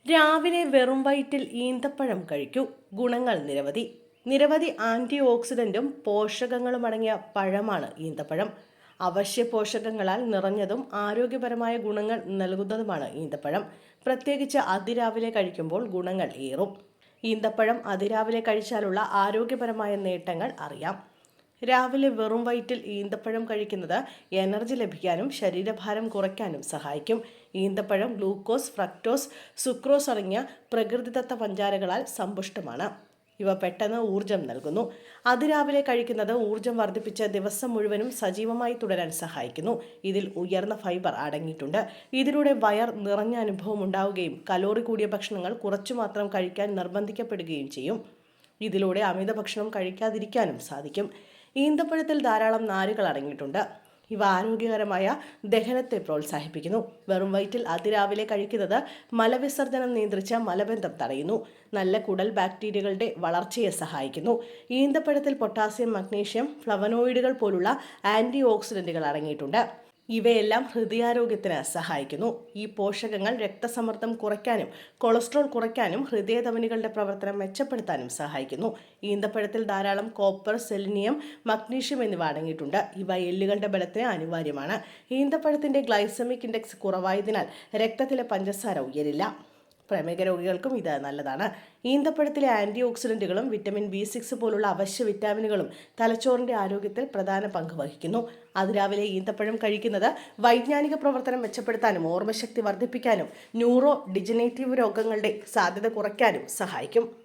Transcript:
രാവിലെ വെറും വയറ്റിൽ ഈന്തപ്പഴം കഴിക്കൂ. ഗുണങ്ങൾ നിരവധി ആന്റി ഓക്സിഡന്റും പോഷകങ്ങളും അടങ്ങിയ പഴമാണ് ഈന്തപ്പഴം. അവശ്യ പോഷകങ്ങളാൽ നിറഞ്ഞതും ആരോഗ്യപരമായ ഗുണങ്ങൾ നൽകുന്നതുമാണ് ഈന്തപ്പഴം. പ്രത്യേകിച്ച് അതിരാവിലെ കഴിക്കുമ്പോൾ ഗുണങ്ങൾ ഏറും. ഈന്തപ്പഴം അതിരാവിലെ കഴിച്ചാലുള്ള ആരോഗ്യപരമായ നേട്ടങ്ങൾ അറിയാം. രാവിലെ വെറും വയറ്റിൽ ഈന്തപ്പഴം കഴിക്കുന്നത് എനർജി ലഭിക്കാനും ശരീരഭാരം കുറയ്ക്കാനും സഹായിക്കും. ഈന്തപ്പഴം ഗ്ലൂക്കോസ്, ഫ്രക്ടോസ്, സുക്രോസ് അടങ്ങിയ പ്രകൃതിദത്ത പഞ്ചാരകളാൽ സമ്പുഷ്ടമാണ്. ഇവ പെട്ടെന്ന് ഊർജം നൽകുന്നു. അതിരാവിലെ കഴിക്കുന്നത് ഊർജം വർദ്ധിപ്പിച്ച് ദിവസം മുഴുവനും സജീവമായി തുടരാൻ സഹായിക്കുന്നു. ഇതിൽ ഉയർന്ന ഫൈബർ അടങ്ങിയിട്ടുണ്ട്. ഇതിലൂടെ വയർ നിറഞ്ഞ അനുഭവം ഉണ്ടാവുകയും കലോറി കൂടിയ ഭക്ഷണങ്ങൾ കുറച്ചു മാത്രം കഴിക്കാൻ നിർബന്ധിക്കപ്പെടുകയും ചെയ്യും. ഇതിലൂടെ അമിത ഭക്ഷണം കഴിക്കാതിരിക്കാനും സാധിക്കും. ഈന്തപ്പഴത്തിൽ ധാരാളം നാരുകൾ അടങ്ങിയിട്ടുണ്ട്. ഇവ ആരോഗ്യകരമായ ദഹനത്തെ പ്രോത്സാഹിപ്പിക്കുന്നു. വെറും വയറ്റിൽ അതിരാവിലെ കഴിക്കുന്നത് മലവിസർജനം നിയന്ത്രിച്ച മലബന്ധം തടയുന്നു. നല്ല കുടൽ ബാക്ടീരിയകളുടെ വളർച്ചയെ സഹായിക്കുന്നു. ഈന്തപ്പഴത്തിൽ പൊട്ടാസ്യം, മഗ്നീഷ്യം, ഫ്ലവനോയിഡുകൾ പോലുള്ള ആന്റി ഓക്സിഡന്റുകൾ അടങ്ങിയിട്ടുണ്ട്. ഇവയെല്ലാം ഹൃദയാരോഗ്യത്തിന് സഹായിക്കുന്നു. ഈ പോഷകങ്ങൾ രക്തസമ്മർദ്ദം കുറയ്ക്കാനും കൊളസ്ട്രോൾ കുറയ്ക്കാനും ഹൃദയധമനികളുടെ പ്രവർത്തനം മെച്ചപ്പെടുത്താനും സഹായിക്കുന്നു. ഈന്തപ്പഴത്തിൽ ധാരാളം കോപ്പർ, സെലിനിയം, മഗ്നീഷ്യം എന്നിവ അടങ്ങിയിട്ടുണ്ട്. ഇവ എല്ലുകളുടെ ബലത്തിന് അനിവാര്യമാണ്. ഈന്തപ്പഴത്തിന്റെ ഗ്ലൈസമിക് ഇൻഡെക്സ് കുറവായതിനാൽ രക്തത്തിലെ പഞ്ചസാര ഉയരില്ല. പ്രമേഹ രോഗികൾക്കും ഇത് നല്ലതാണ്. ഈന്തപ്പഴത്തിലെ ആന്റി ഓക്സിഡന്റുകളും വിറ്റമിൻ B6 പോലുള്ള അവശ്യ വിറ്റാമിനുകളും തലച്ചോറിന്റെ ആരോഗ്യത്തിൽ പ്രധാന പങ്ക് വഹിക്കുന്നു. അതിരാവിലെ ഈന്തപ്പഴം കഴിക്കുന്നത് വൈജ്ഞാനിക പ്രവർത്തനം മെച്ചപ്പെടുത്താനും ഓർമ്മശക്തി വർദ്ധിപ്പിക്കാനും ന്യൂറോ ഡിജനറേറ്റീവ് രോഗങ്ങളുടെ സാധ്യത കുറയ്ക്കാനും സഹായിക്കും.